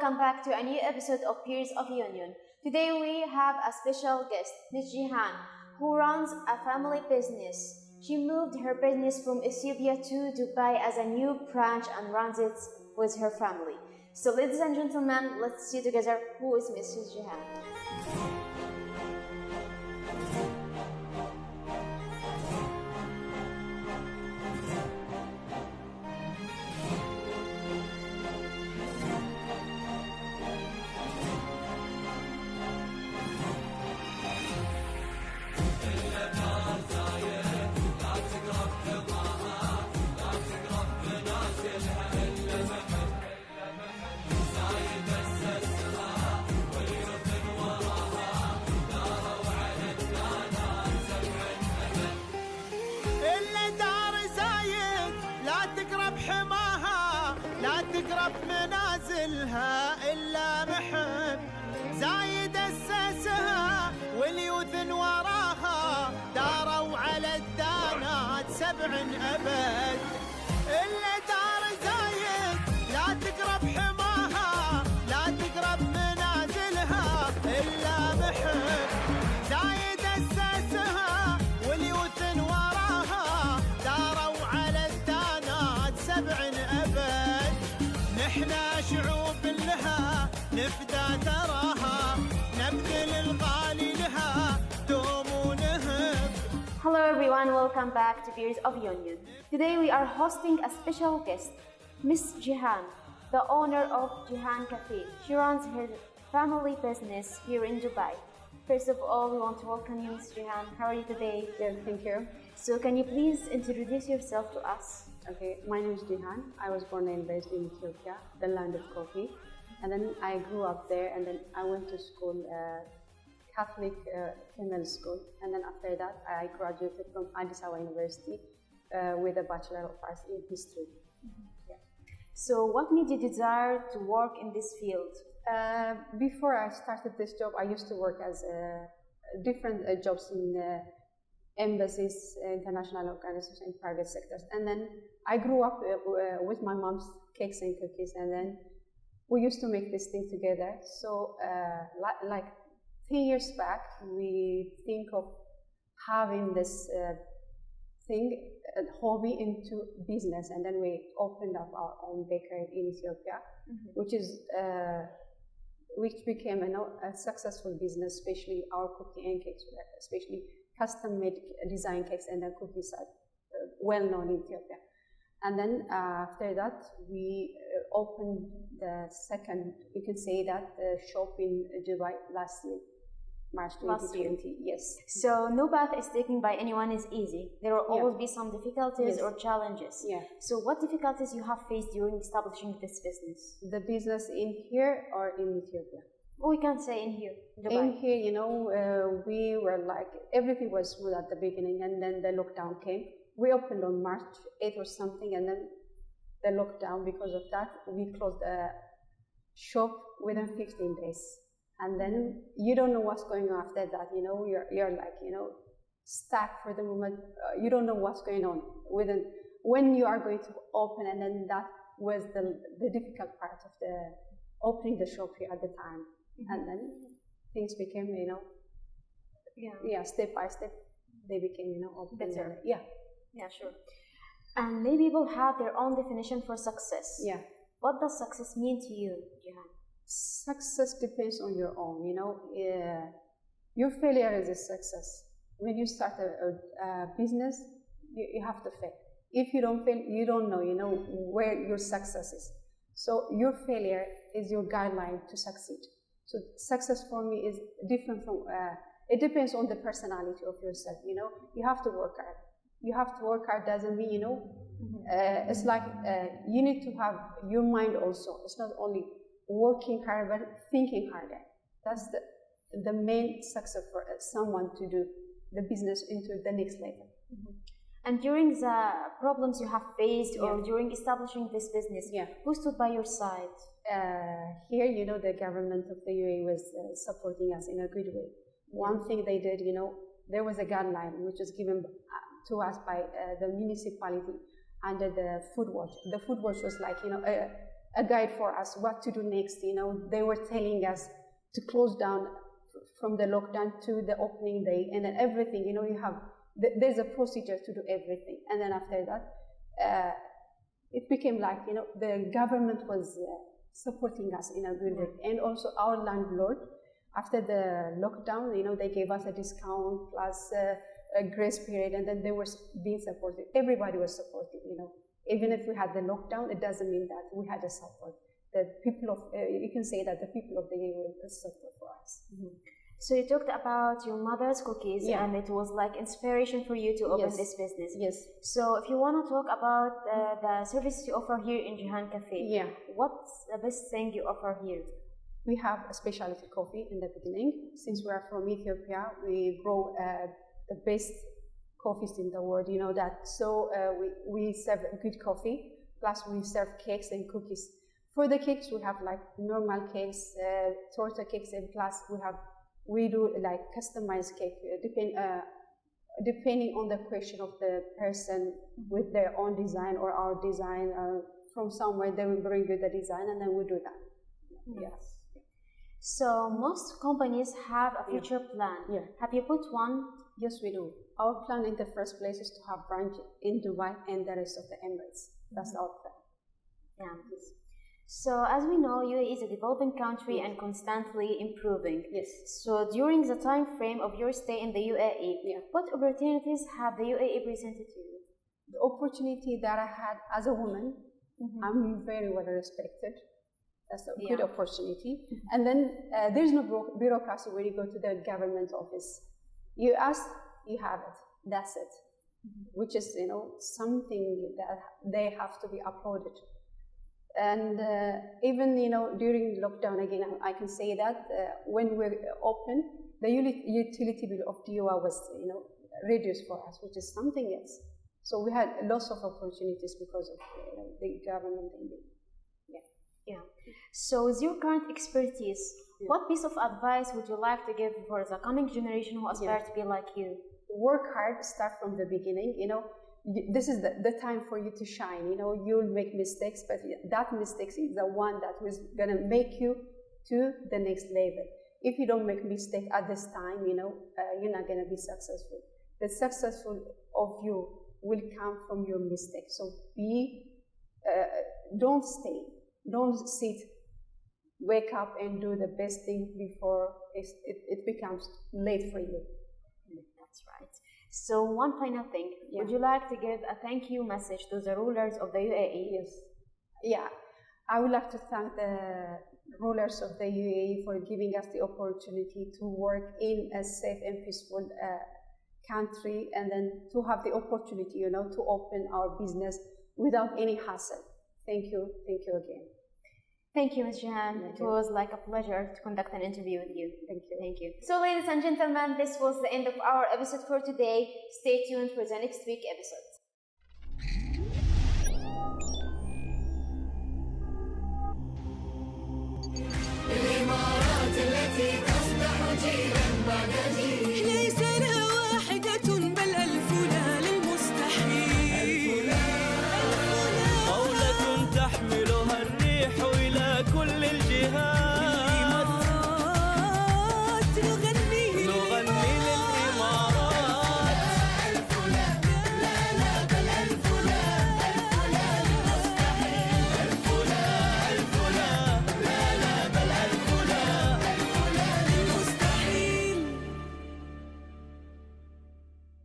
welcome back to a new episode of Peers of Union. Today we have a special guest, Ms. Jihan, who runs a family business. She moved her business from Ethiopia to Dubai as a new branch and runs it with her family. So ladies and gentlemen, let's see together who is Mrs. Jihan. تقرب منازلها إلا محب زايد أسسها واليوث وراها داروا على الدانات 7 أبد إلا دار زايد لا تقرب حماها لا تقرب منازلها إلا محب زايد أسسها واليوث وراها داروا على الدانات 7 أبد نحنا شعوب لها نفدى ثراها نبذل الغالي لها دوم ونهب. Hello everyone, welcome back to Peers of Union. Today we are hosting a special guest, Miss Jihan, the owner of Jihan Cafe. She runs her family business here in Dubai. First of all, we want to welcome you, Miss Jihan. How are you today? Good, thank you. So can you please introduce yourself to us? Okay, my name is Jihan. I was born and raised in Ethiopia, the land of coffee. And then I grew up there, and then I went to school, Catholic female school. And then after that, I graduated from Addis Ababa University with a Bachelor of Arts in History. Yeah. So what made you desire to work in this field? Before I started this job, I used to work as different jobs in embassies, international organizations, and private sectors. And then I grew up with my mom's cakes and cookies, and then we used to make this thing together. So like 3 years back, we think of having this hobby into business, and then we opened up our own bakery in Ethiopia, which became a successful business, especially our cookie and cakes, especially custom-made design cakes and then cookies are well known in Ethiopia. And then after that, we opened the second, you can say that, shop in Dubai last year, March 2020. Yes. So no path is taken by anyone is easy. There will always be some difficulties or challenges. Yeah. So what difficulties you have faced during establishing this business? The business in here or in Ethiopia? We can say in here, Dubai. In here, we were like, everything was smooth at the beginning, and then the lockdown came. We opened on March 8th or something, and then the lockdown, because of that, we closed the shop within 15 days. And then you don't know what's going on after that, you're like, stuck for the moment. You don't know what's going on when you are going to open, and then that was the difficult part of the opening the shop here at the time. And then things became, step by step, they became, better. Yeah, sure. And many people have their own definition for success. Yeah. What does success mean to you, Jihan? Success depends on your own, your failure is a success. When you start a business, you have to fail. If you don't fail, you don't know, where your success is. So your failure is your guideline to succeed. So success for me is different from, it depends on the personality of yourself, you have to work hard. You have to work hard doesn't mean, it's like you need to have your mind also. It's not only working hard, but thinking harder. That's the main success for someone to do the business into the next level. And during the problems you have faced or during establishing this business, who stood by your side? Here, the government of the UAE was supporting us in a good way. One thing they did, there was a guideline which was given to us by the municipality under the food watch. The food watch was like, a guide for us what to do next. They were telling us to close down from the lockdown to the opening day, and then everything. There's a procedure to do everything, and then after that, it became like the government was supporting us in a good way, and also our landlord. After the lockdown, they gave us a discount plus a grace period, and then they were being supported. Everybody was supported. Even if we had the lockdown, it doesn't mean that we had a support. The people of you can say that the people of the UAE will support for us. Mm-hmm. So you talked about your mother's cookies, and it was like inspiration for you to open this business. Yes. So if you want to talk about the services you offer here in Jihan Cafe, what's the best thing you offer here? We have a specialty coffee in the beginning. Since we are from Ethiopia, we grow the best coffees in the world. That. So we serve good coffee. Plus we serve cakes and cookies. For the cakes, we have like normal cakes, torta cakes, and plus we do like customized cake, depending on the question of the person with their own design or our design. From somewhere they will bring you the design, and then we do that. Yes. So most companies have a future plan. Have you put one? Yes, we do. Our plan in the first place is to have branch in Dubai and the rest of the Emirates. That's our plan. So as we know, UAE is a developing country and constantly improving. Yes. So during the time frame of your stay in the UAE, what opportunities have the UAE presented to you? The opportunity that I had as a woman, I'm very well respected. That's a good opportunity. And then there's no bureaucracy when you go to the government office. You ask, you have it. That's it. Which is, something that they have to be applauded. And even, during lockdown, again, I can say that when we're open, the utility bill of DUA was, reduced for us, which is something else. So we had lots of opportunities because of the government. So with your current expertise, what piece of advice would you like to give for the coming generation who aspire to be like you? Work hard, start from the beginning. This is the time for you to shine. You'll make mistakes, but that mistake is the one that was going to make you to the next level. If you don't make mistake at this time, you're not going to be successful. The successful of you will come from your mistakes. So don't sit, wake up and do the best thing before it becomes late for you. That's right. So one final thing, would you like to give a thank you message to the rulers of the UAE? Yes. Yeah, I would like to thank the rulers of the UAE for giving us the opportunity to work in a safe and peaceful country, and then to have the opportunity, to open our business without any hassle. Thank you again. Thank you, Ms. Jihan. It was like a pleasure to conduct an interview with you. Thank you. Thank you. So, ladies and gentlemen, this was the end of our episode for today. Stay tuned for the next week episode.